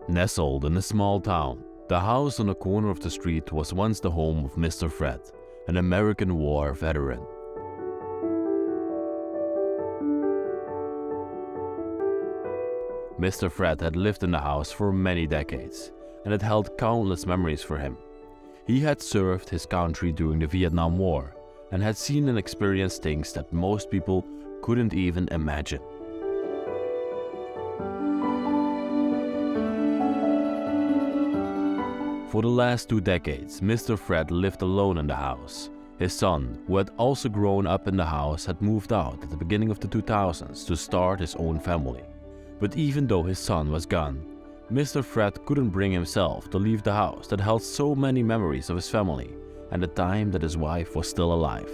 Nestled in a small town, the house on the corner of the street was once the home of Mr. Fred, an American war veteran. Mr. Fred had lived in the house for many decades, and it held countless memories for him. He had served his country during the Vietnam War, and had seen and experienced things that most people couldn't even imagine. For the last 2 decades, Mr. Fred lived alone in the house. His son, who had also grown up in the house, had moved out at the beginning of the 2000s to start his own family. But even though his son was gone, Mr. Fred couldn't bring himself to leave the house that held so many memories of his family and the time that his wife was still alive.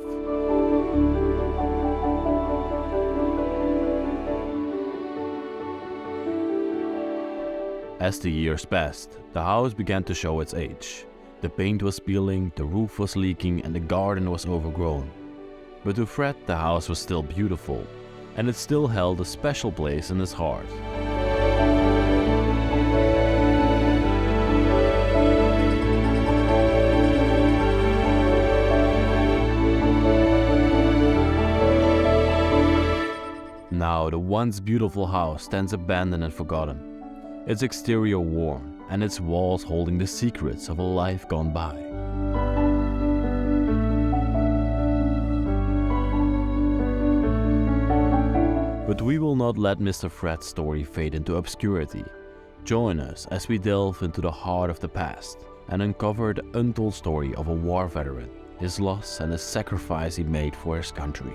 As the years passed, the house began to show its age. The paint was peeling, the roof was leaking, and the garden was overgrown. But to Fred, the house was still beautiful, and it still held a special place in his heart. Now, the once beautiful house stands abandoned and forgotten. Its exterior worn, and its walls holding the secrets of a life gone by. But we will not let Mr. Fred's story fade into obscurity. Join us as we delve into the heart of the past and uncover the untold story of a war veteran, his loss and the sacrifice he made for his country.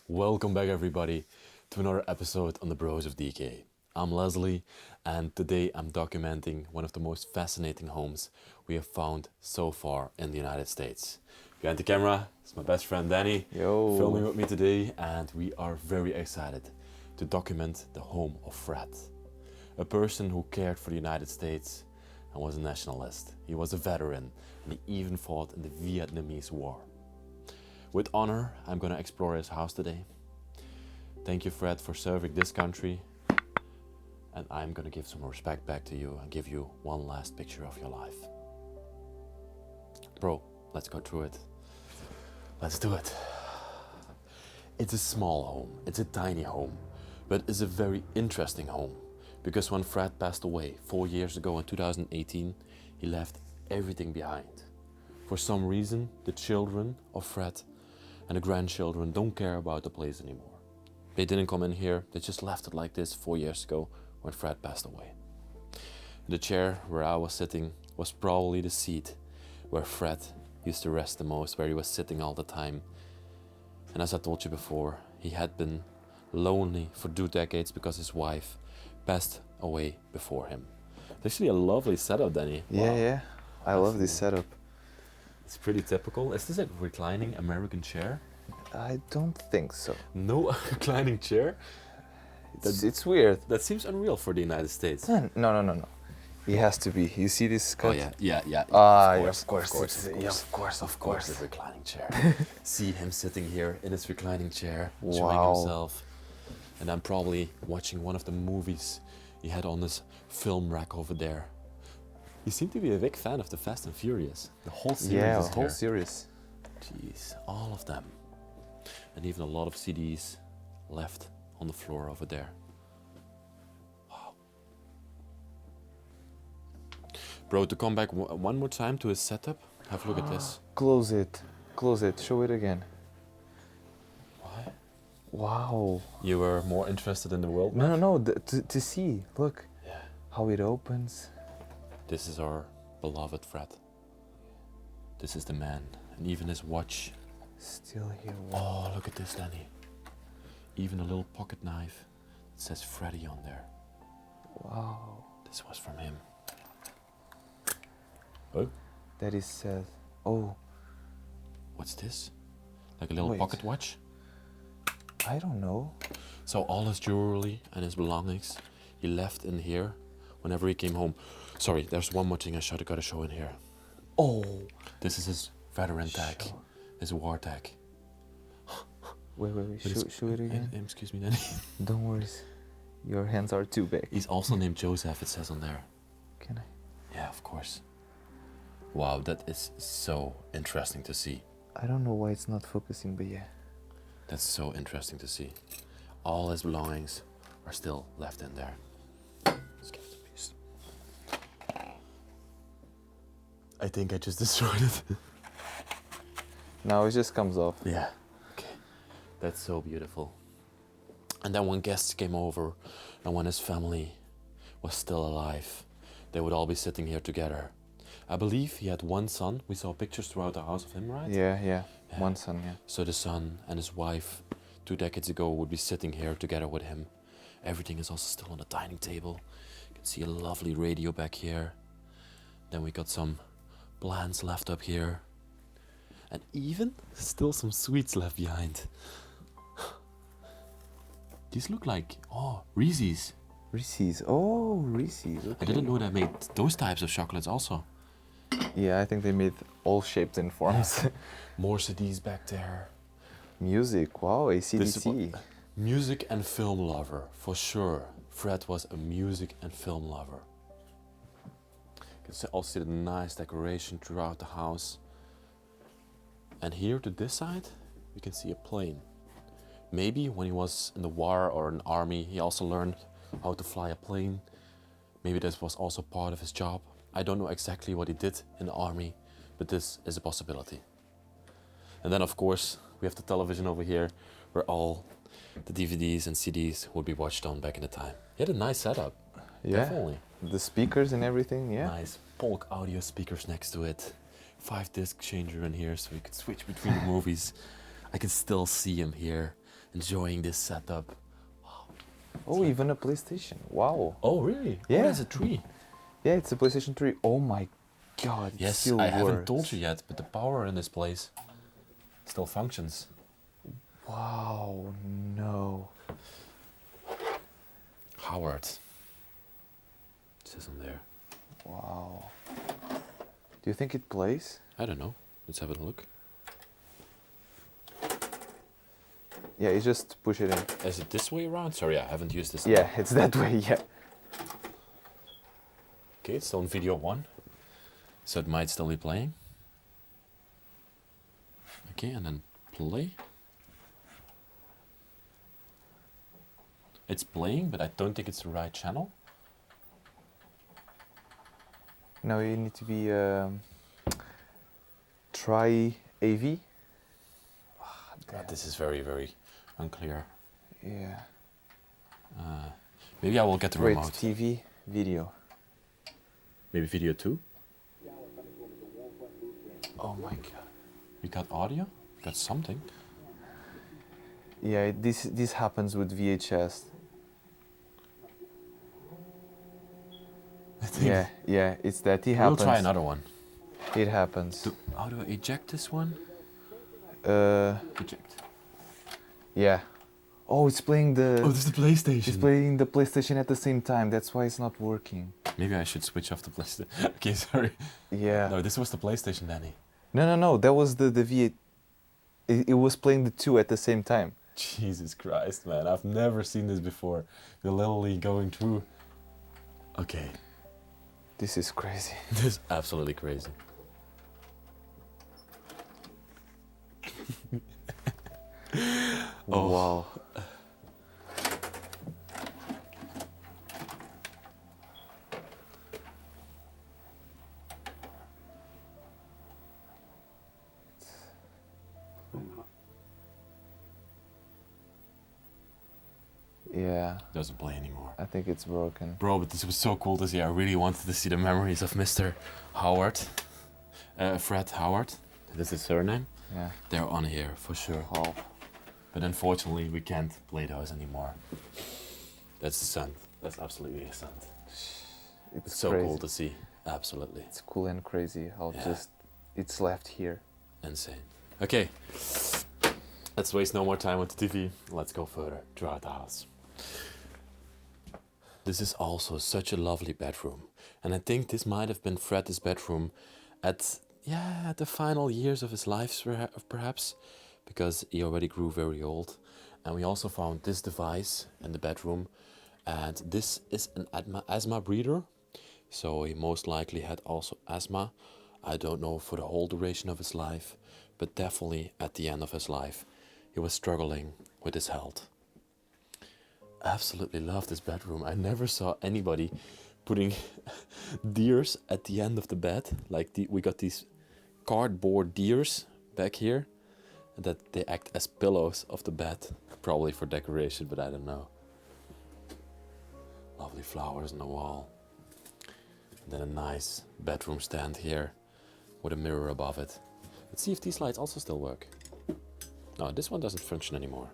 Welcome back everybody to another episode on the Bros of Decay. I'm Leslie, and today I'm documenting one of the most fascinating homes we have found so far in the United States. Behind the camera is my best friend Danny, filming with me today, and we are very excited to document the home of Fred. A person who cared for the United States and was a nationalist. He was a veteran, and he even fought in the Vietnamese War. With honor, I'm gonna explore his house today. Thank you, Fred, for serving this country. And I'm gonna give some respect back to you and give you one last picture of your life. Bro, let's go through it. Let's do it. It's a small home, it's a tiny home, but it's a very interesting home. Because when Fred passed away 4 years ago in 2018, he left everything behind. For some reason, the children of Fred and the grandchildren don't care about the place anymore. They didn't come in here, they just left it like this 4 years ago when Fred passed away. The chair where I was sitting was probably the seat where Fred used to rest the most, where he was sitting all the time. And as I told you before, he had been lonely for 2 decades because his wife passed away before him. It's actually a lovely setup, Danny. Yeah, yeah. I love this setup. It's pretty typical. Is this a reclining American chair? I don't think so. No reclining chair? It's weird. That seems unreal for the United States. No. It has to be. You see this cut? Oh yeah. Of course. Of course, the reclining chair. See him sitting here in his reclining chair, enjoying himself. And I'm probably watching one of the movies he had on this film rack over there. You seem to be a big fan of the Fast and Furious. The whole series is the whole here. series. Jeez, all of them. And even a lot of CDs left on the floor over there. Wow. Bro, to come back one more time to his setup, have a look at this. Close it. Show it again. Why? Wow. You were more interested in the world? No. To see. Look. Yeah. How it opens. This is our beloved Fred. This is the man. And even his watch. Still here. Oh, look at this, Danny. Even a little pocket knife that says Freddy on there. Wow. This was from him. Oh? That is sad. Oh. What's this? Like a little pocket watch? I don't know. So all his jewelry and his belongings he left in here whenever he came home. Sorry, there's one more thing I gotta show in here. Oh, This is his veteran tag, Show. his war tag. Wait. Show it again. Excuse me, Danny. Don't worry. Your hands are too big. He's also named Joseph, it says on there. Can I? Yeah, of course. Wow, that is so interesting to see. I don't know why it's not focusing, but yeah. That's so interesting to see. All his belongings are still left in there. Let's give it a piece. I think I just destroyed it. Now it just comes off. Yeah. Okay. That's so beautiful. And then when guests came over and when his family was still alive, they would all be sitting here together. I believe he had one son. We saw pictures throughout the house of him, right? Yeah. One son, yeah. So the son and his wife 2 decades ago would be sitting here together with him. Everything is also still on the dining table. You can see a lovely radio back here. Then we got some plants left up here. And even still some sweets left behind. These look like, Reese's. Reese's. Oh, Reese's. Okay. I didn't know they made those types of chocolates also. Yeah, I think they made all shapes and forms. More CDs back there. Music. Wow, This is ACDC. Music and film lover, for sure. Fred was a music and film lover. You can also see the nice decoration throughout the house. And here to this side, you can see a plane. Maybe when he was in the war or in the army, he also learned how to fly a plane. Maybe this was also part of his job. I don't know exactly what he did in the army, but this is a possibility. And then of course, we have the television over here, where all the DVDs and CDs would be watched on back in the time. He had a nice setup, Yeah. definitely. The speakers and everything, yeah. Nice bulk audio speakers next to it. 5-disc changer in here, so you could switch between the movies. I can still see him here, enjoying this setup. Oh, even a PlayStation. Wow. Oh, really? Yeah. Oh, there's a tree. Yeah, it's a PlayStation 3. Oh my god. It Yes, still I haven't works. told you yet, but the power in this place still functions. Wow, no. Howard. It says on there. Wow. Do you think it plays? I don't know. Let's have a look. Yeah, you just push it in. Is it this way around? Sorry, I haven't used this. Yeah, it's that way, yeah. Okay, it's still on video 1. So it might still be playing. Okay, and then play. It's playing, but I don't think it's the right channel. Now you need to be try AV. God, this is very, very unclear. Yeah. Maybe I will get the Wait, remote. TV, video. Maybe video 2. Oh my god. We got audio. We got something. Yeah, this happens with VHS. I think Yeah, it's that. It we'll happens. try another one. It happens. How do I eject this one? Eject. Yeah. Oh, it's playing the. Oh, this is the PlayStation. It's playing the PlayStation at the same time. That's why it's not working. Maybe I should switch off the PlayStation. Okay, sorry. Yeah. No, this was the PlayStation, Danny. No. That was the V8. It was playing the two at the same time. Jesus Christ, man. I've never seen this before. You're literally going through... Okay. This is crazy. This is absolutely crazy. Oh. Wow. Yeah, Doesn't play anymore. I think it's broken. Bro, but this was so cool to see. I really wanted to see the memories of Mr. Howard. Fred Howard. That's his surname. Yeah. They're on here, for sure. Wow. But unfortunately, we can't play those anymore. That's the son. That's absolutely his son. It's so crazy. cool to see. Absolutely. It's cool and crazy how Yeah. just it's left here. Insane. Okay. Let's waste no more time with the TV. Let's go further throughout the house. This is also such a lovely bedroom. And I think this might have been Fred's bedroom at yeah, the final years of his life, perhaps, because he already grew very old. And we also found this device in the bedroom, and this is an asthma breather, so he most likely had also asthma. I don't know for the whole duration of his life, but definitely at the end of his life, he was struggling with his health. Absolutely love this bedroom. I never saw anybody putting deers at the end of the bed. Like we got these cardboard deers back here that they act as pillows of the bed, probably for decoration, but I don't know. Lovely flowers on the wall. And then a nice bedroom stand here with a mirror above it. Let's see if these lights also still work. No, this one doesn't function anymore.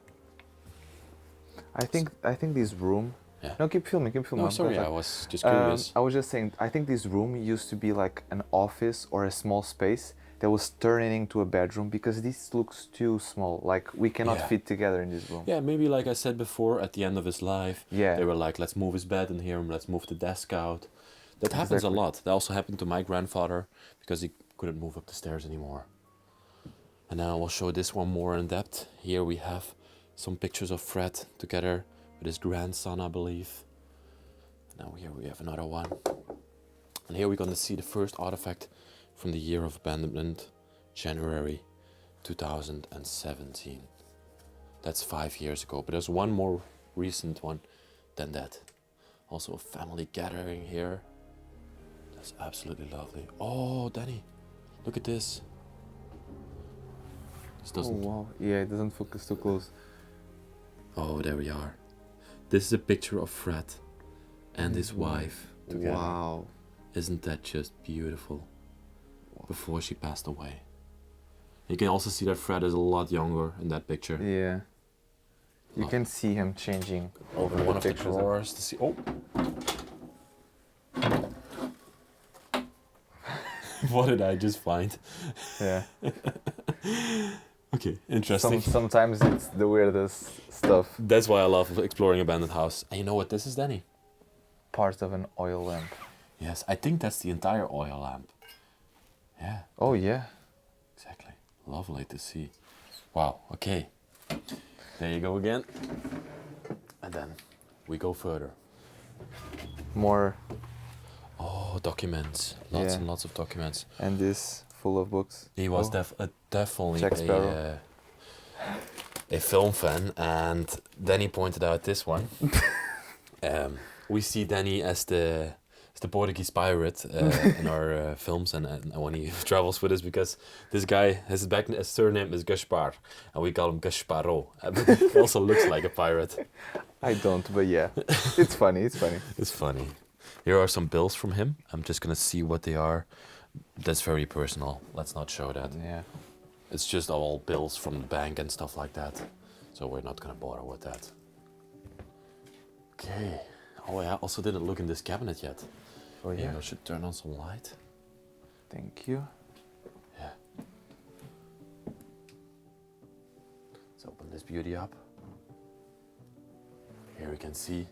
I think this room. Yeah. No, keep filming. No, I'm sorry, perfect. I was just curious. I was just saying. I think this room used to be like an office or a small space that was turning into a bedroom because this looks too small. Like we cannot fit together in this room. Yeah, maybe like I said before, at the end of his life, they were like, let's move his bed in here and let's move the desk out. That happens a lot. That also happened to my grandfather because he couldn't move up the stairs anymore. And now I will show this one more in depth. Here we have some pictures of Fred together with his grandson, I believe. Now here we have another one. And here we're going to see the first artifact from the year of abandonment, January 2017. That's 5 years ago, but there's one more recent one than that. Also a family gathering here. That's absolutely lovely. Oh, Danny, look at this. This doesn't... Oh, wow. Yeah, it doesn't focus too close. Oh, there we are. This is a picture of Fred and his wife together. Wow. Isn't that just beautiful? Wow. Before she passed away. You can also see that Fred is a lot younger in that picture. Yeah. You can see him changing over one of the pictures. drawers to see. Oh. What did I just find? Yeah. Okay, interesting. Sometimes it's the weirdest stuff. That's why I love exploring abandoned house. And you know what this is, Danny? Part of an oil lamp. Yes, I think that's the entire oil lamp. Yeah. Oh yeah. Exactly. Lovely to see. Wow, okay. There you go again. And then we go further. More. Oh, documents. Lots and lots of documents. And this full of books. He was definitely a film fan, and Danny pointed out this one. We see Danny as the Portuguese pirate in our films, and when he travels with us, because this guy, his surname is Gaspar, and we call him Gasparo. But he also looks like a pirate. I don't, but yeah, it's funny. It's funny. It's funny. Here are some bills from him. I'm just gonna see what they are. That's very personal. Let's not show that. Yeah. It's just all bills from the bank and stuff like that. So we're not gonna bother with that. Okay. Oh, I also didn't look in this cabinet yet. Oh yeah. I should turn on some light. Thank you. Yeah. Let's open this beauty up. Here we can see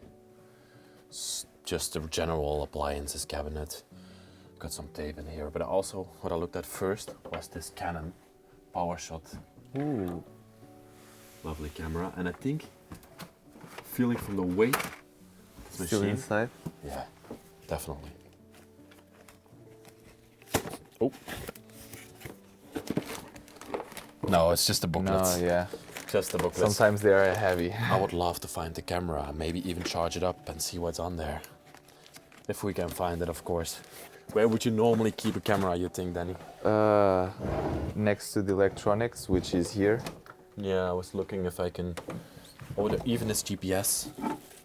just the general appliances cabinet. Got some tape in here, but also what I looked at first was this Canon PowerShot. Ooh. Lovely camera, and I think feeling from the weight, this Still machine, inside? yeah, definitely. Oh. No, it's just a booklet. No, yeah. Just a booklet. Sometimes they are heavy. I would love to find the camera, maybe even charge it up and see what's on there. If we can find it, of course. Where would you normally keep a camera, you think, Danny? Next to the electronics, which is here. Yeah, I was looking if I can... Oh, even this GPS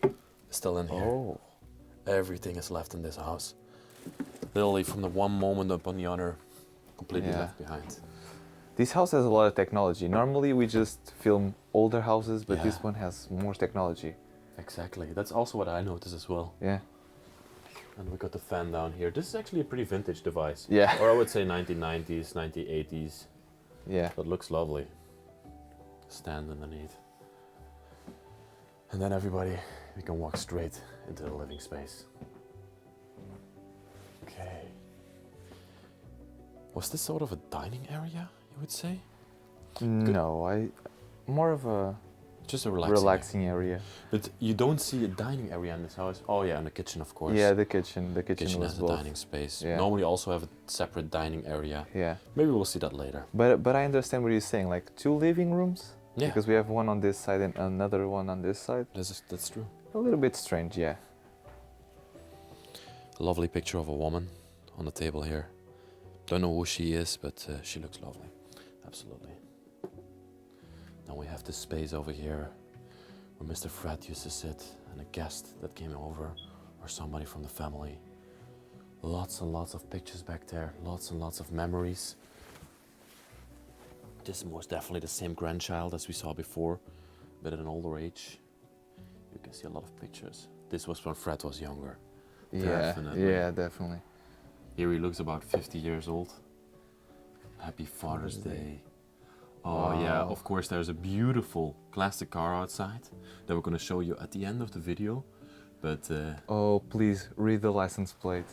is still in here. Oh. Everything is left in this house. Literally from the one moment upon the other, completely left behind. This house has a lot of technology. Normally we just film older houses, but this one has more technology. Exactly. That's also what I noticed as well. Yeah. And we got the fan down here. This is actually a pretty vintage device. Yeah. Or I would say 1990s, 1980s. Yeah. That looks lovely. Stand underneath. And then everybody, we can walk straight into the living space. Okay. Was this sort of a dining area, you would say? No, more of a Just a relaxing area. But you don't see a dining area in this house. Oh yeah, and the kitchen, of course. Yeah, the kitchen. The kitchen was Kitchen has a both. dining space. Yeah. Normally also have a separate dining area. Yeah, Maybe we'll see that later. but I understand what you're saying. Like 2 living rooms. Yeah, Because we have one on this side and another one on this side. that's true. A little bit strange, yeah. A lovely picture of a woman on the table here. Don't know who she is, but she looks lovely. Absolutely. Now we have this space over here where Mr. Fred used to sit and a guest that came over or somebody from the family. Lots and lots of pictures back there, lots and lots of memories. This is most definitely the same grandchild as we saw before, but at an older age. You can see a lot of pictures. This was when Fred was younger. Definitely. Yeah, definitely. Here he looks about 50 years old. Happy Father's Day. Oh yeah, of course there's a beautiful classic car outside that we're gonna show you at the end of the video. But Oh, please read the license plate.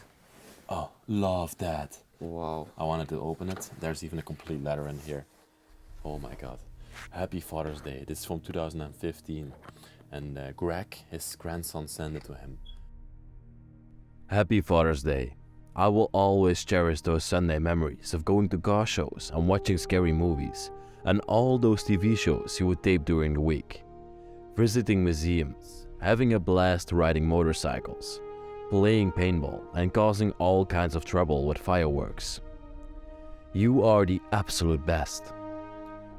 oh, love that. Wow. I wanted to open it. There's even a complete letter in here. Oh my god. Happy Father's Day. This is from 2015. And Greg, his grandson, sent it to him. Happy Father's Day. I will always cherish those Sunday memories of going to car shows and watching scary movies, and all those TV shows you would tape during the week. Visiting museums, having a blast riding motorcycles, playing paintball and causing all kinds of trouble with fireworks. You are the absolute best.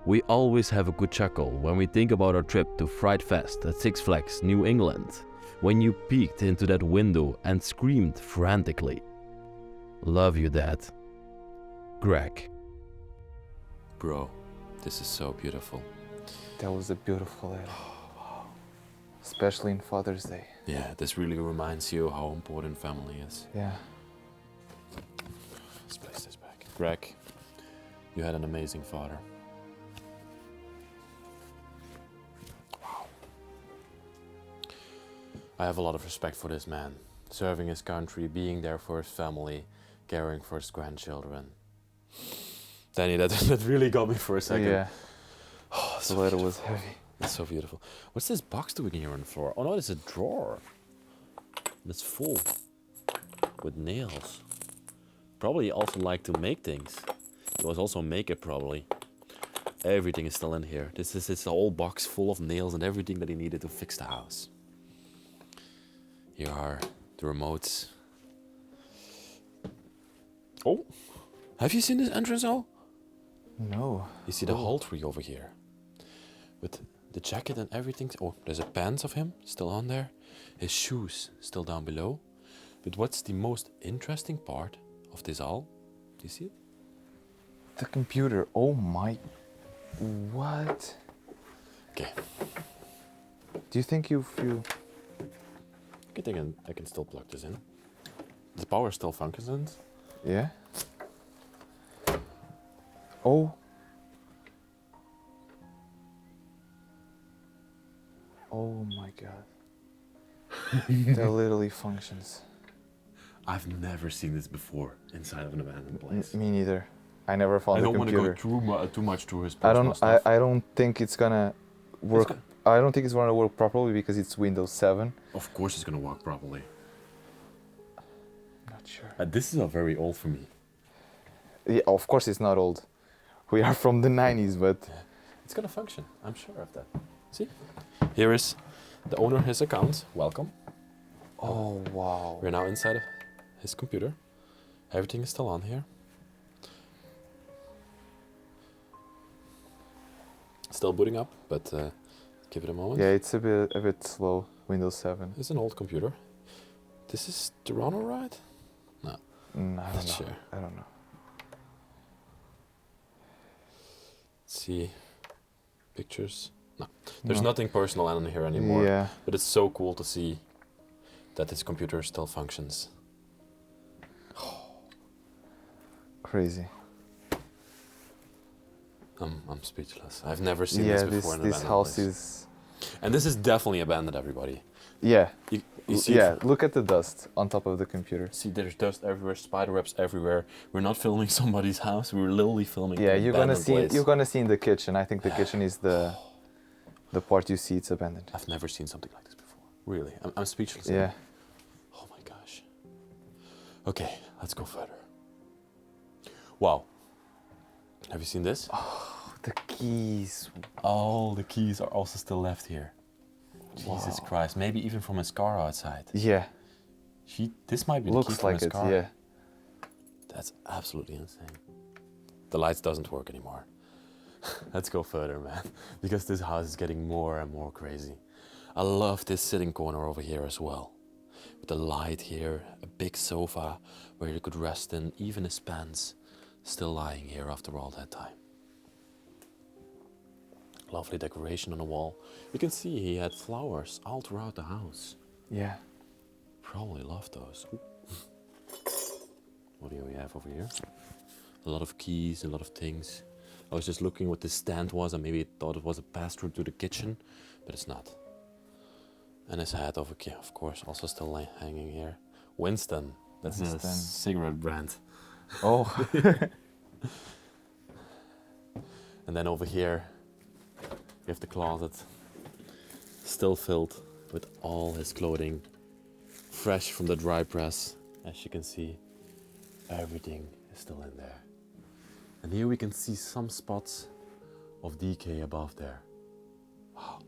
We always have a good chuckle when we think about our trip to Fright Fest at Six Flags, New England, when you peeked into that window and screamed frantically. Love you, Dad. Greg. Bro, this is so beautiful. That was a beautiful letter. Especially in Father's Day. Yeah, this really reminds you how important family is. Yeah. Let's place this back. Greg, you had an amazing father. Wow. I have a lot of respect for this man. Serving his country, being there for his family, caring for his grandchildren. Danny, that really got me for a second. Yeah. Oh, The letter was heavy. It's so beautiful. What's this box doing here on the floor? Oh no, it's a drawer. It's full with nails. Probably also like to make things. He was also a maker probably. Everything is still in here. This is his whole box full of nails and everything that he needed to fix the house. Here are the remotes. Oh, have you seen this entrance hall? No. You see the whole tree over here. With the jacket and everything. Oh, there's a pants of him still on there. His shoes still down below. But what's the most interesting part of this all? Do you see it? The computer. Oh my. What? Okay. Do you think you I can still plug this in. The power still functions. Yeah? Oh. Oh my god. That literally functions. I've never seen this before inside of an abandoned place. Me neither. I never found I the don't want to computer. go too much through his personal stuff. I don't think it's gonna work. I don't think it's gonna work properly because it's Windows 7. Of course it's gonna work properly. Not sure. This is very old for me. Yeah, of course it's not old. We are from the 90s, but It's gonna function. I'm sure of that. See? Here is the owner, his account. Welcome. oh wow. We're now inside of his computer. Everything is still on here. Still booting up, but give it a moment. Yeah, it's a bit slow. Windows 7. It's an old computer. This is Toronto, right? No. I don't know. Sure. I don't know. Let's see. Pictures. No. There's No. nothing personal on here anymore. Yeah. But it's so cool to see that this computer still functions. Crazy. I'm speechless. I've never seen Yeah, this before in an this abandoned house place. is. And this is definitely abandoned, everybody. Yeah. You see? Yeah, look at the dust on top of the computer. See, there's dust everywhere, spider webs everywhere. We're not filming somebody's house. We're literally filming. Yeah, an you're gonna abandoned see. place. You're gonna see in the kitchen. I think the kitchen is the part you see it's abandoned. I've never seen something like this before. Really, I'm speechless. Yeah. Oh my gosh. Okay, let's go further. Wow. Have you seen this? Oh, the keys. All the keys are also still left here. Jesus Christ, maybe even from his car outside. Yeah. This might be the key Looks from like his it. car. Yeah. That's absolutely insane. The lights doesn't work anymore. Let's go further, man, because this house is getting more and more crazy. I love this sitting corner over here as well. With the light here, a big sofa where you could rest in, even his pants still lying here after all that time. Lovely decoration on the wall. You can see he had flowers all throughout the house. Yeah. Probably loved those. Ooh. What do we have over here? A lot of keys, a lot of things. I was just looking what this stand was and maybe thought it was a pass-through to the kitchen, but it's not. And his hat over here, of course, also still hanging here. Winston, that's a Winston. cigarette brand. Oh. And then over here, we have the closet, still filled with all his clothing, fresh from the dry press. As you can see, everything is still in there. And here we can see some spots of decay above there. Wow.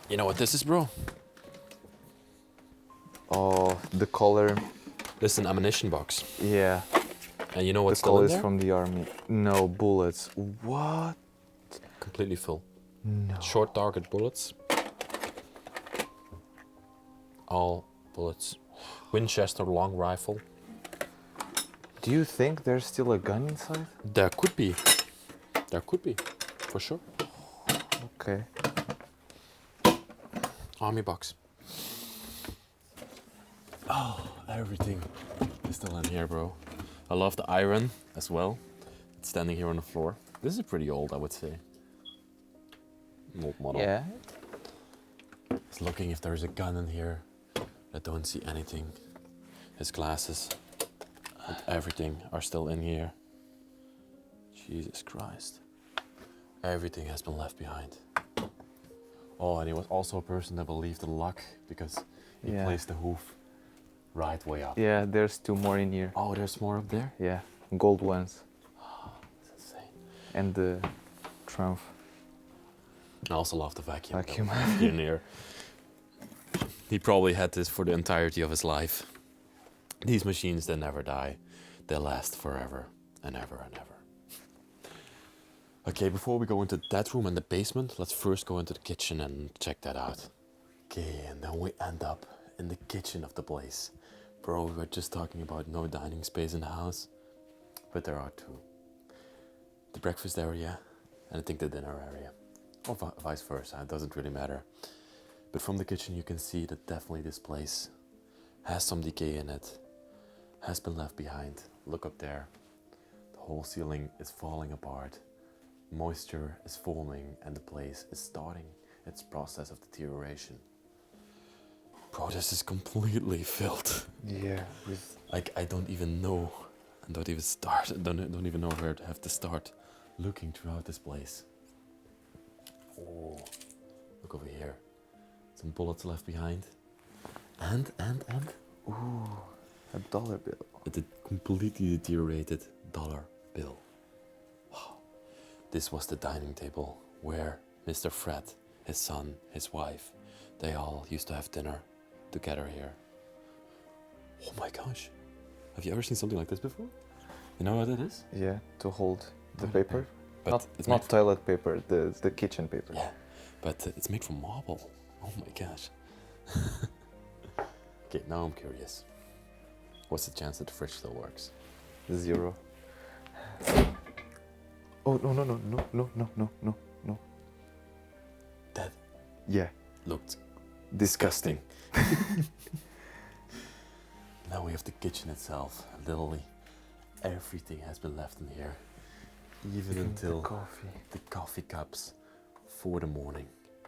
You know what this is, bro? Oh, the color. This is an ammunition box. Yeah. And you know what's The still in colors there? from the army. No bullets. What? Completely full. No. Short target bullets. All bullets. Winchester long rifle. Do you think there's still a gun inside? There could be. There could be. For sure. Okay. Army box. Oh, everything is still in here, bro. I love the iron as well. It's standing here on the floor. This is pretty old, I would say. An old model. Yeah. Just looking if there's a gun in here. I don't see anything. His glasses and everything are still in here. Jesus Christ. Everything has been left behind. Oh, and he was also a person that believed in luck because he Yeah. placed the hoof right way up. Yeah, there's two more in here. Oh, there's more up there? Yeah, gold ones. That's insane. And the Triumph I also love the vacuum. vacuum. In here. He probably had this for the entirety of his life. These machines, they never die. They last forever and ever and ever. Okay, before we go into that room and the basement, let's first go into the kitchen and check that out. Okay, and then we end up in the kitchen of the place. Bro, we were just talking about no dining space in the house, but there are two. The breakfast area and I think the dinner area. Or vice versa, it doesn't really matter. But from the kitchen you can see that definitely this place has some decay in it, has been left behind. Look up there, the whole ceiling is falling apart. Moisture is forming and the place is starting its process of deterioration. Bro, this is completely filled. Yeah. With Like I don't even know, and don't even start, don't even know where to have to start looking throughout this place. Oh, look over here. Some bullets left behind. And. ooh, a dollar bill. A completely deteriorated dollar bill. Wow. This was the dining table where Mr. Fred, his son, his wife, they all used to have dinner together here. Oh my gosh. Have you ever seen something like this before? You know what it is? Yeah, to hold the Toilet paper. But Not, it's not made toilet paper, the kitchen paper. yeah, but it's made from marble. Oh my gosh. Okay, now I'm curious. What's the chance that the fridge still works? 0. Oh, no. That Yeah, looked disgusting. Now we have the kitchen itself. Literally, everything has been left in here. Even until the coffee. the coffee cups for the morning.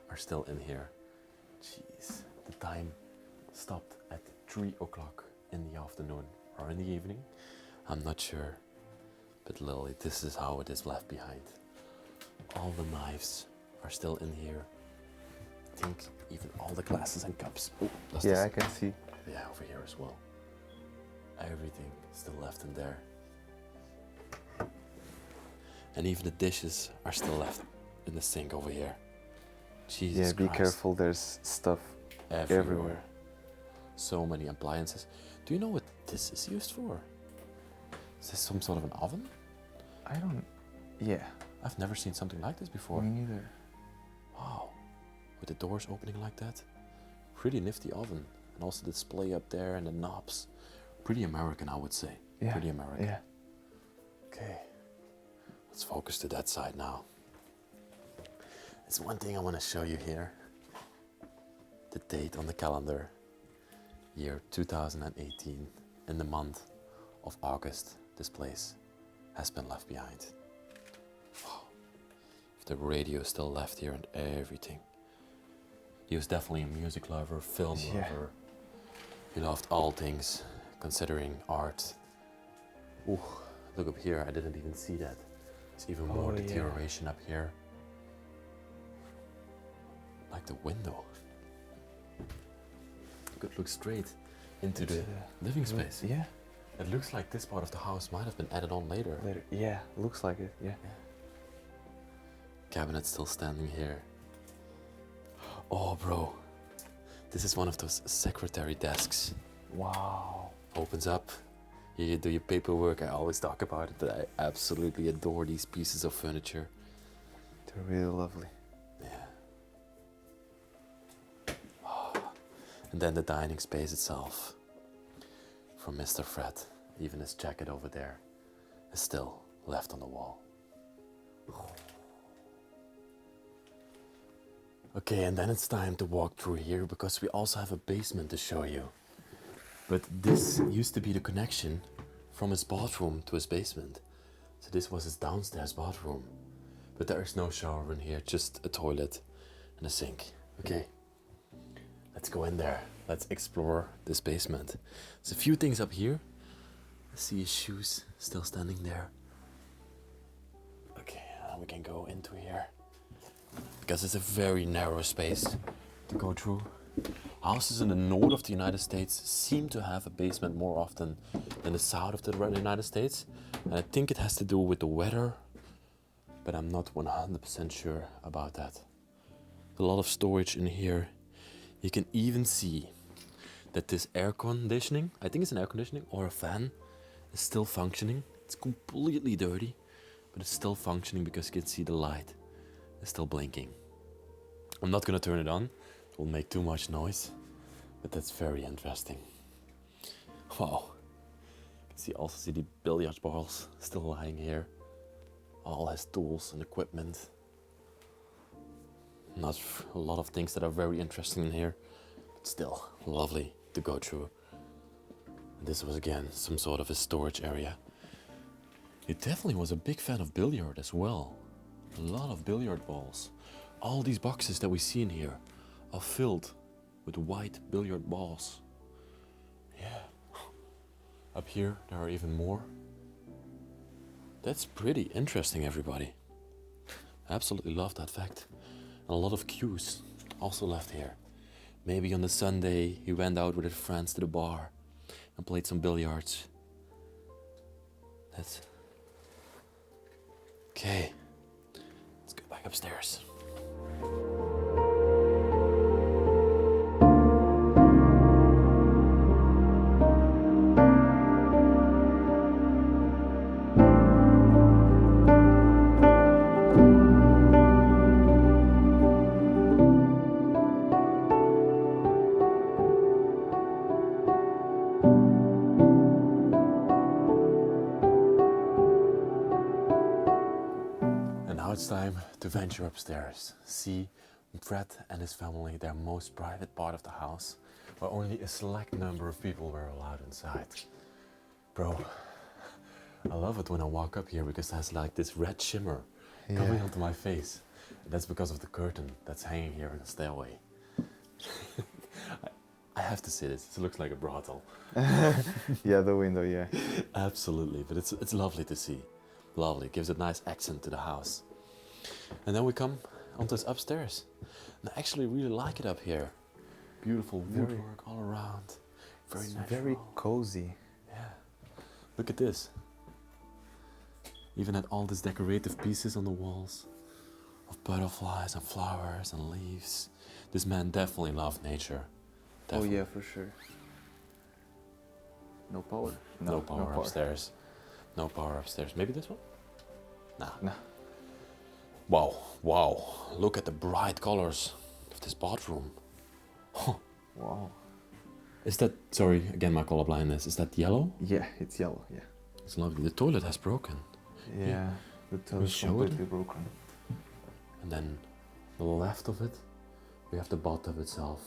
are still in here. Jeez, the time stopped at 3 o'clock in the afternoon or in the evening. I'm not sure, but literally this is how it is left behind. All the knives are still in here. I think even all the glasses and cups. Oh, that's Yeah, I can see. yeah, over here as well. Everything still left in there. And even the dishes are still left in the sink over here. Jesus Yeah, be Christ. careful, there's stuff everywhere. So many appliances. Do you know what this is used for? Is this some sort of an oven? I don't... Yeah, I've never seen something like this before. me neither. Wow. With the doors opening like that. Pretty nifty oven. And also the display up there and the knobs. Pretty American, I would say. Yeah, Pretty American. yeah. Okay. Let's focus to that side now. There's one thing I want to show you here. The date on the calendar. Year 2018. In the month of August, this place has been left behind. Wow. The radio is still left here and everything. He was definitely a music lover, film lover. He loved all things, considering art. Ooh, look up here, I didn't even see that. There's even more deterioration up here. Like the window. Could look straight into the living space. Yeah. It looks like this part of the house might have been added on later. Yeah, looks like it, yeah. Cabinet still standing here. Oh, bro. This is one of those secretary desks. Wow. Opens up. You do your paperwork. I always talk about it, but I absolutely adore these pieces of furniture. They're really lovely. Yeah. And then the dining space itself. From Mr. Fred. Even his jacket over there is still left on the wall. Okay, and then it's time to walk through here because we also have a basement to show you. But this used to be the connection from his bathroom to his basement. So this was his downstairs bathroom. But there is no shower in here, just a toilet and a sink. Okay, let's go in there. Let's explore this basement. There's a few things up here. I see his shoes still standing there. Okay, we can go into here. Because it's a very narrow space to go through. Houses in the north of the United States seem to have a basement more often than the south of the United States. And I think it has to do with the weather, but I'm not 100% sure about that. A lot of storage in here. You can even see that this air conditioning, I think it's an air conditioning or a fan, is still functioning. It's completely dirty, but it's still functioning because you can see the light is still blinking. I'm not gonna turn it on, it will make too much noise, but that's very interesting. Wow. You can also see the billiard balls still lying here. All his tools and equipment. Not a lot of things that are very interesting in here, but still lovely to go through. And this was again some sort of a storage area. He definitely was a big fan of billiard as well. A lot of billiard balls. All these boxes that we see in here are filled with white billiard balls. Yeah. Up here there are even more. That's pretty interesting, everybody. Absolutely love that fact. And a lot of cues also left here. Maybe on the Sunday he went out with his friends to the bar and played some billiards. That's okay. Let's go back upstairs. It's time to venture upstairs, see Fred and his family, their most private part of the house, where only a select number of people were allowed inside. Bro, I love it when I walk up here because it has like this red shimmer coming onto my face. That's because of the curtain that's hanging here in the stairway. I have to say this. It looks like a brothel. Yeah, the window, yeah. Absolutely, but it's lovely to see. Lovely, gives a nice accent to the house. And then we come onto this upstairs. And I actually really like it up here. Beautiful woodwork all around. Very It's natural. very cozy. Yeah. Look at this. Even had all these decorative pieces on the walls of butterflies and flowers and leaves. This man definitely loved nature. Definitely. Oh yeah, for sure. No power. No power upstairs. No power upstairs. Maybe this one? Nah. No. Wow, wow. Look at the bright colors of this bathroom. Wow. Is that, sorry, again my color blindness, is that yellow? Yeah, it's yellow, yeah. It's lovely. The toilet has broken. Yeah, the toilet's show it? completely broken. And then the left of it, we have the bathtub itself.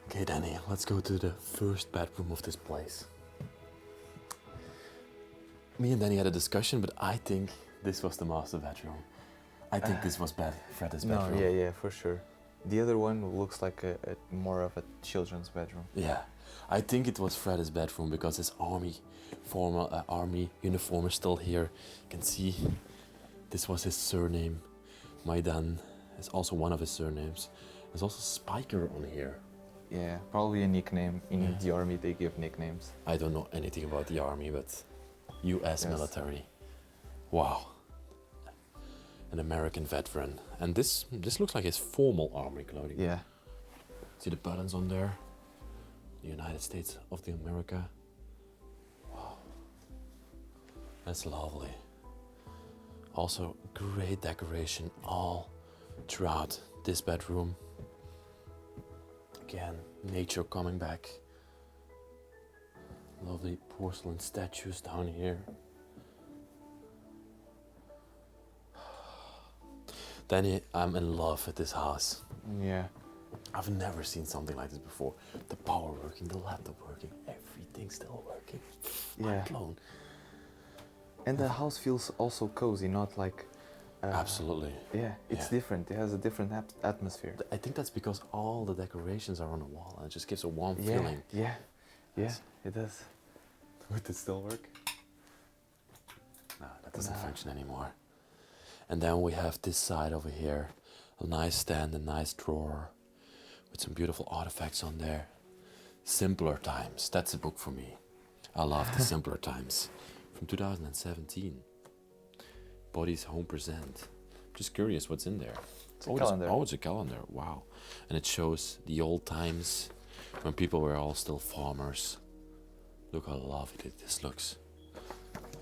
Okay, Danny, let's go to the first bedroom of this place. Me and Danny had a discussion, but I think this was the master bedroom. I think this was Fred's bedroom. No, yeah, for sure. The other one looks like a more of a children's bedroom. Yeah, I think it was Fred's bedroom because his army uniform is still here. You can see this was his surname. Maidan is also one of his surnames. There's also Spiker on here. Yeah, probably a nickname. In the army they give nicknames. I don't know anything about the army, but US Yes. military. Wow. An American veteran. And this looks like his formal army clothing. Yeah. See the buttons on there? The United States of the America. Wow. That's lovely. Also great decoration all throughout this bedroom. Again, nature coming back. Lovely porcelain statues down here. Danny, I'm in love with this house. Yeah. I've never seen something like this before. The power working, the laptop working, everything's still working. Yeah. I'm blown. And the house feels also cozy, not like... Absolutely. Yeah, it's different. It has a different atmosphere. I think that's because all the decorations are on the wall and it just gives a warm Yeah, feeling. yeah, it does. Would it still work? No, that doesn't function anymore. And then we have this side over here. A nice stand, a nice drawer with some beautiful artifacts on there. Simpler Times, that's a book for me. I love the Simpler Times from 2017. Body's Home Present. Just curious what's in there. It's a calendar. It's a calendar, wow. And it shows the old times when people were all still farmers. Look how lovely this looks.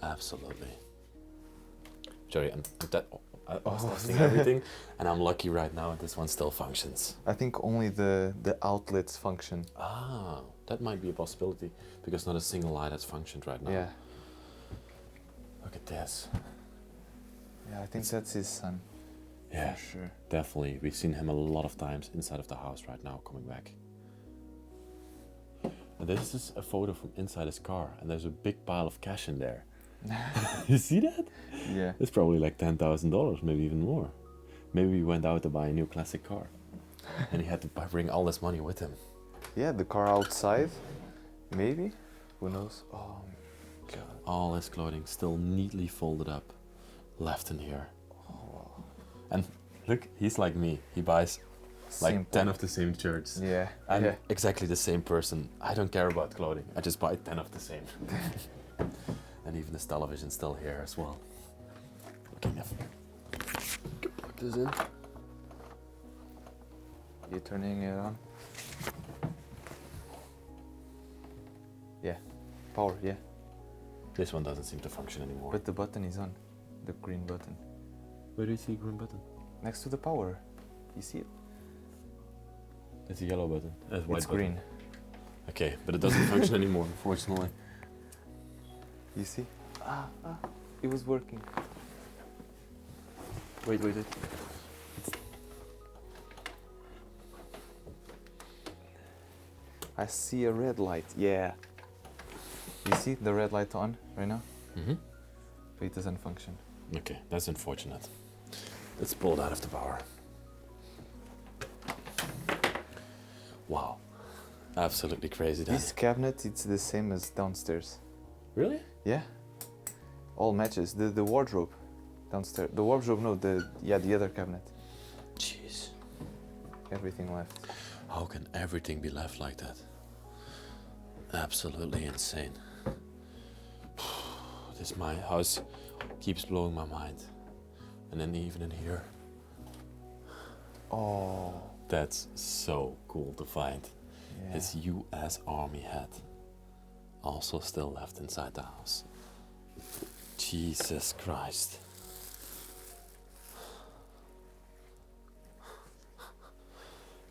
Absolutely. Sorry, I was testing everything, and I'm lucky right now this one still functions. I think only the outlets function. Ah, that might be a possibility, because not a single light has functioned right now. Yeah. Look at this. Yeah, I think that's his son. Yeah, For sure. definitely. We've seen him a lot of times inside of the house right now, coming back. And this is a photo from inside his car, and there's a big pile of cash in there. You see that? Yeah. It's probably like $10,000, maybe even more. Maybe he went out to buy a new classic car, and he had to bring all this money with him. Yeah, the car outside, maybe. Who knows? Oh God. All his clothing still neatly folded up, left in here. And look, he's like me. He buys like Simple. 10 of the same shirts. Yeah. I'm yeah. exactly the same person. I don't care about clothing. I just buy 10 of the same. And even this television's still here as well. Looking at can plug this in. You turning it on? Yeah. Power, yeah. This one doesn't seem to function anymore. But the button is on. The green button. Where do you see green button? Next to the power. You see it? It's a yellow button. It's white It's button. green. Okay, but it doesn't function anymore, unfortunately. You see? It was working. Wait. I see a red light. Yeah. You see the red light on right now? Mm-hmm. But it doesn't function. Okay, that's unfortunate. Let's pull it out of the power. Wow. Absolutely crazy. This cabinet, it's the same as downstairs. Really? Yeah. All matches. The wardrobe downstairs. The wardrobe, no, the other cabinet. Jeez. Everything left. How can everything be left like that? Absolutely insane. My house keeps blowing my mind. And then even in here. Oh. That's so cool to find. Yeah. His US Army hat. Also still left inside the house. Jesus Christ.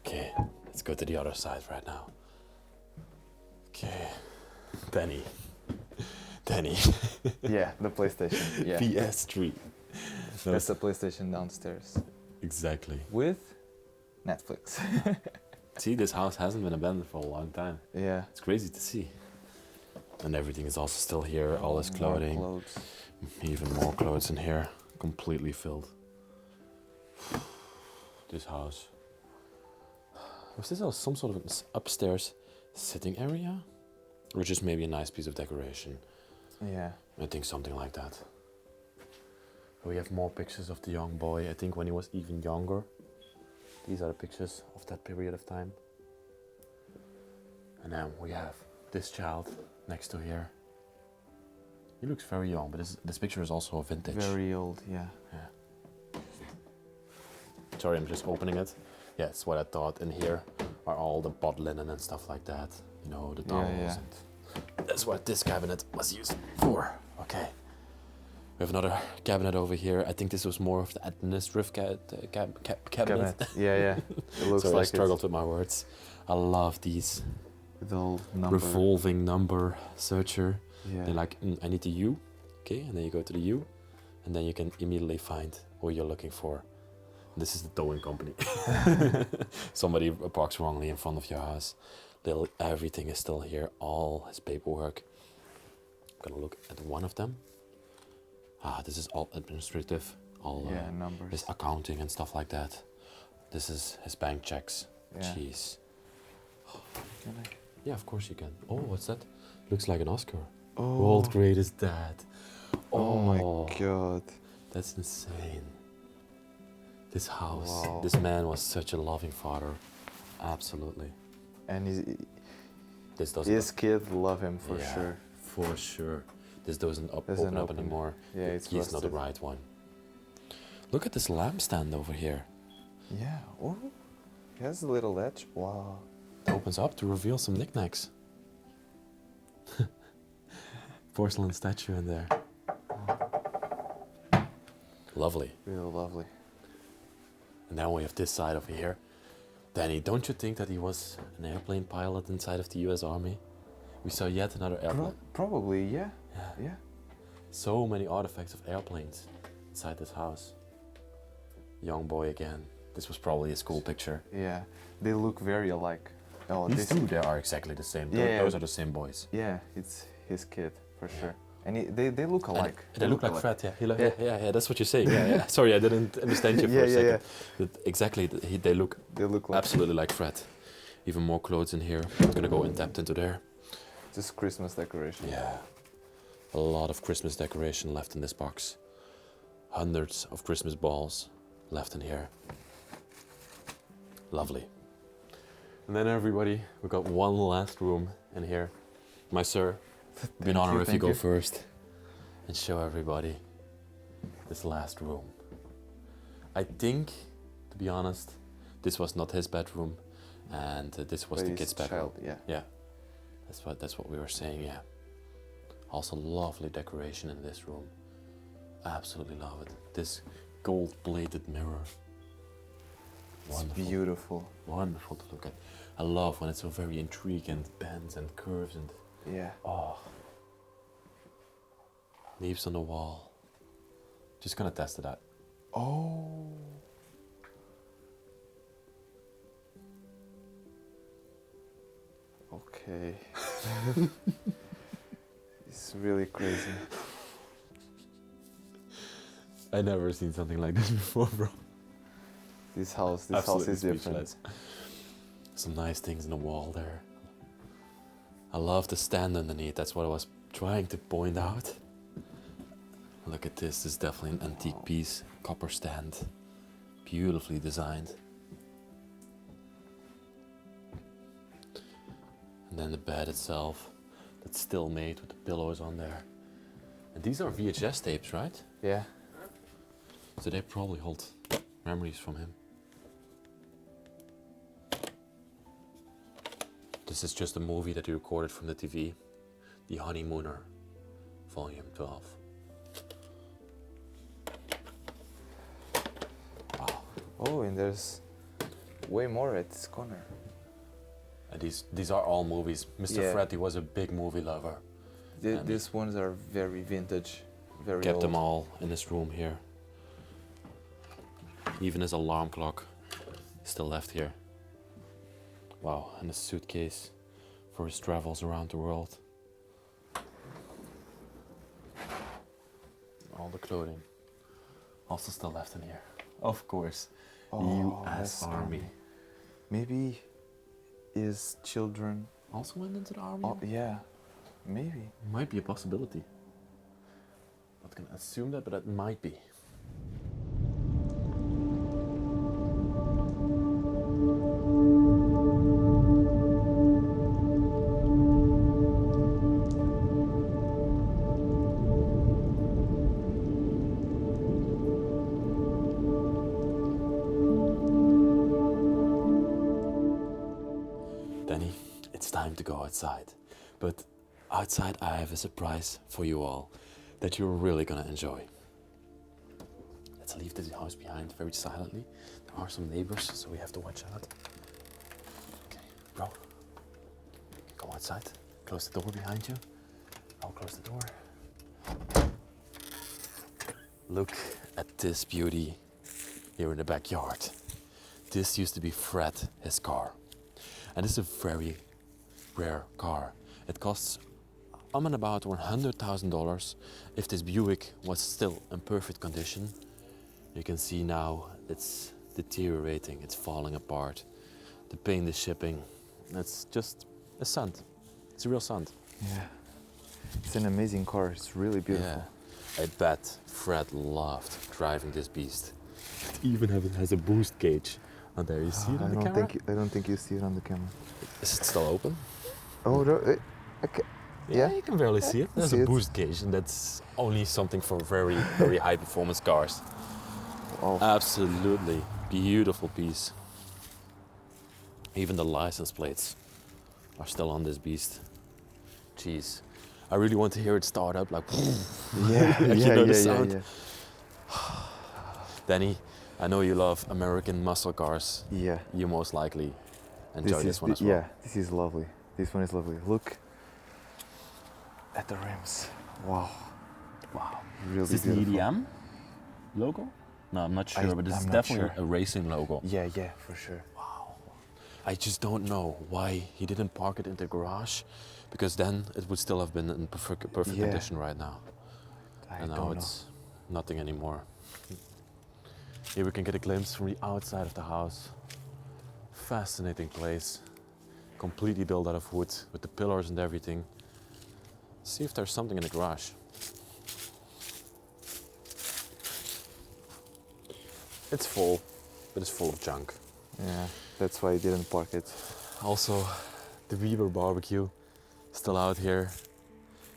Okay, let's go to the other side right now. Okay, Danny. Yeah, the PlayStation. Yeah. PS3. That's the PlayStation downstairs. Exactly. With Netflix. See, this house hasn't been abandoned for a long time. Yeah. It's crazy to see. And everything is also still here, all his More clothing. clothes. Even more clothes in here, completely filled. This house. Was this some sort of upstairs sitting area? Or just maybe a nice piece of decoration? Yeah. I think something like that. We have more pictures of the young boy, I think when he was even younger. These are the pictures of that period of time. And then we have this child next to here. He looks very young, but this picture is also vintage. Very old, yeah. Yeah. Sorry, I'm just opening it. Yeah, it's what I thought. In here are all the bot linen and stuff like that. You know, the towels. Yeah. And that's what this cabinet was used for. Okay. We have another cabinet over here. I think this was more of the administrative cabinet. Yeah. It looks Sorry, like I struggled with my words. I love these the old number. revolving number searcher. Yeah. They're like, I need the U. Okay, and then you go to the U, and then you can immediately find what you're looking for. This is the towing company. Somebody parks wrongly in front of your house. Everything is still here, all his paperwork. I'm gonna look at one of them. This is all administrative, all numbers. his accounting and stuff like that. This is his bank checks. Yeah. Jeez. Can I? Yeah, of course you can. Oh, what's that? Looks like an Oscar. Oh. World Greatest Dad. Oh my god. That's insane. This house, Wow. this man was such a loving father. Absolutely. And This doesn't. his kid love him for Yeah, sure. For sure. This doesn't Doesn't open up open. anymore. Yeah, it's He's not the rusted. right one. Look at this lampstand over here. Yeah. Oh, he has a little ledge. Wow. It opens up to reveal some knickknacks. Porcelain statue in there. Lovely. Really lovely. And now we have this side over here. Danny, don't you think that he was an airplane pilot inside of the US Army? We saw yet another airplane. Probably, yeah. Yeah. Yeah. So many artifacts of airplanes inside this house. Young boy again. This was probably a school picture. Yeah. They look very alike. Oh, These two, they are exactly the same. Those are the same boys. Yeah, it's his kid for sure. And they look alike. They look like Fred, yeah. Yeah, that's what you're saying. Yeah. Sorry, I didn't understand you for a second. But exactly, they look like absolutely like Fred. Even more clothes in here. I'm gonna go in depth into there. Just Christmas decoration. Yeah. A lot of Christmas decoration left in this box. Hundreds of Christmas balls left in here. Lovely. And then everybody, we got one last room in here. My sir, be an honor if you go first and show everybody this last room. I think, to be honest, this was not his bedroom, and this was the kid's bedroom. Yeah, that's what we were saying. Yeah. Also, lovely decoration in this room. Absolutely love it. This gold-plated mirror. It's beautiful. Wonderful to look at. I love when it's so very intriguing, bends and curves and leaves on the wall. Just gonna test it out. Oh. Okay. It's really crazy. I never seen something like this before, bro. This house Absolutely is different. speechless. Some nice things in the wall there. I love the stand underneath. That's what I was trying to point out. Look at this. This is definitely an antique piece. Copper stand. Beautifully designed. And then the bed itself. That's still made with the pillows on there. And these are VHS tapes, right? Yeah. So they probably hold memories from him. This is just a movie that he recorded from the TV. The Honeymooner, Volume 12. Wow. Oh, and there's way more at this corner. And these are all movies. Mr. Yeah. Fred, he was a big movie lover. And These ones are very vintage, very kept old. them all in his room here. Even his alarm clock still left here. Wow, and a suitcase for his travels around the world. All the clothing also still left in here. Of course, Oh, US that's Army. Maybe his children. Also went into the army? Oh, yeah, maybe. Might be a possibility. Not gonna assume that, but that might be. Danny, it's time to go outside. But outside I have a surprise for you all that you're really gonna enjoy. Let's leave this house behind very silently. There are some neighbors, so we have to watch out. Okay, bro. Go outside. Close the door behind you. I'll close the door. Look at this beauty here in the backyard. This used to be Fred, his car. And this is a very rare car. It costs and about $100,000 if this Buick was still in perfect condition. You can see now it's deteriorating, it's falling apart. The paint is shipping. It's just a sand. It's a real sand. Yeah. It's an amazing car. It's really beautiful. Yeah. I bet Fred loved driving this beast. It even has a boost gauge on there. You see it on the camera? I don't think you see it on the camera. Is it still open? Oh, no, okay. Yeah, you can barely see it. There's see a it. boost gauge, and that's only something for very, very high performance cars. Oh, Absolutely beautiful piece. Even the license plates are still on this beast. Jeez, I really want to hear it start up like. yeah, You yeah, know the yeah, sound? yeah. Danny, I know you love American muscle cars. Yeah. You most likely enjoy this one as well. Yeah, this is lovely. This one is lovely. Look at the rims. Wow. Wow. Really Is this the beautiful. EDM logo? No, I'm not sure, but it's I'm not definitely sure. a racing logo. Yeah, yeah, for sure. I just don't know why he didn't park it in the garage, because then it would still have been in perfect Yeah. condition right now. I And now don't it's nothing anymore. Here we can get a glimpse from the outside of the house. Fascinating place. Completely built out of wood with the pillars and everything. See if there's something in the garage. It's full, but it's full of junk. know. Yeah, that's why I didn't park it. Also, the Weber barbecue, still out here,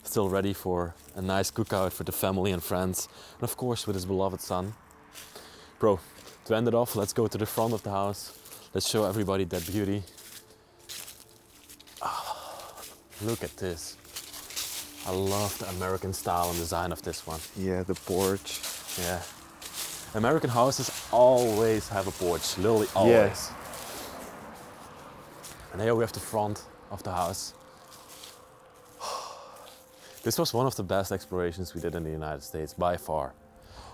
still ready for a nice cookout for the family and friends, and of course with his beloved son. Bro, to end it off, let's go to the front of the house. Let's show everybody that beauty. Ah, look at this. I love the American style and design of this one. Yeah, the porch. Yeah. American houses always have a porch, literally always. And here we have the front of the house. This was one of the best explorations we did in the United States, by far.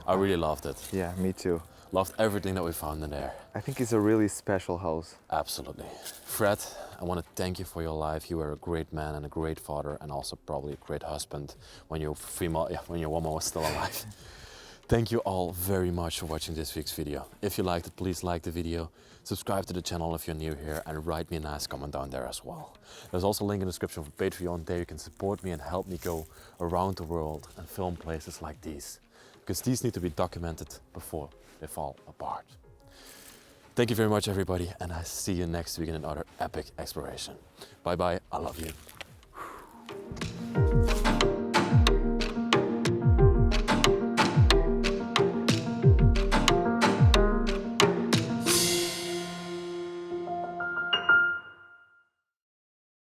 I really loved it. Yeah, me too. Loved everything that we found in there. I think it's a really special house. Absolutely. Fred, I want to thank you for your life. You were a great man and a great father, and also probably a great husband when your woman was still alive. Thank you all very much for watching this week's video. If you liked it, please like the video, subscribe to the channel if you're new here, and write me a nice comment down there as well. There's also a link in the description for Patreon. There you can support me and help me go around the world and film places like these, because these need to be documented before they fall apart. Thank you very much, everybody, and I see you next week in another epic exploration. Bye bye, I love you.